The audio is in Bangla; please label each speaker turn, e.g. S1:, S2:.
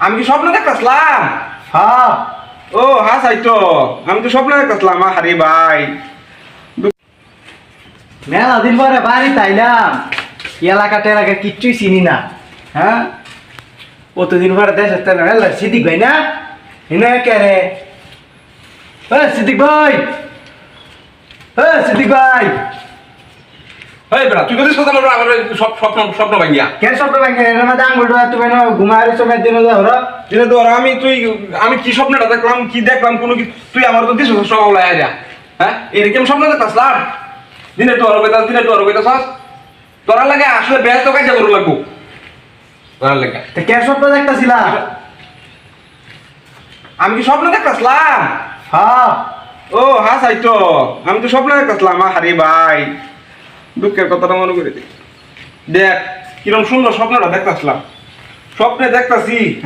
S1: আমি কি স্বপ্ন দেখতেছিলাম?
S2: হ্যাঁ
S1: ও হ্যাঁ তাই তো, আমি তো স্বপ্ন দেখতেছিলাম। আরে ভাই,
S2: মেলা দিন পরে বাড়ি তাইলাম, এলাকা টেলাকা কিচ্ছুই চিনি না। হ্যাঁ কতদিন পরে দেশের তাই মেলা সিদ্দিক ভাই না এনে কে রে? সিদ্দিক ভাই, সিদ্দিক ভাই,
S1: এই বেড়া তুই কদিন কথা বলবো আমার স্বপ্ন স্বপ্ন ভাঙিয়া
S2: কেন স্বপ্ন ব্যাংকে এর মধ্যে আঙুল ডোয়া তুমি না ঘুমায় সময় দিন ওরা
S1: দিনে তো আমি কি স্বপ্নটা দেখলাম, কি দেখলাম কোনো কি তুই আমার তো দিস সকাল আয়া। হ্যাঁ এরকম স্বপ্ন দেখতাম দিনে তো আরো বেতাস, দিনে তো আরো বেতাস। তোরা লাগে আসলে বেশ তো কাজে করু লাগবো তোর লাগে।
S2: কেন স্বপ্ন দেখতেছিলা?
S1: আমি কি স্বপ্ন দেখতাম?
S2: হ্যাঁ
S1: ও হ্যাঁ তাই তো, আমি তো স্বপ্ন দেখতাম। আরে ভাই, দুঃখের কথাটা মনে করে দেখ কিরকম সুন্দর স্বপ্নটা দেখতাম। স্বপ্নে দেখতাছি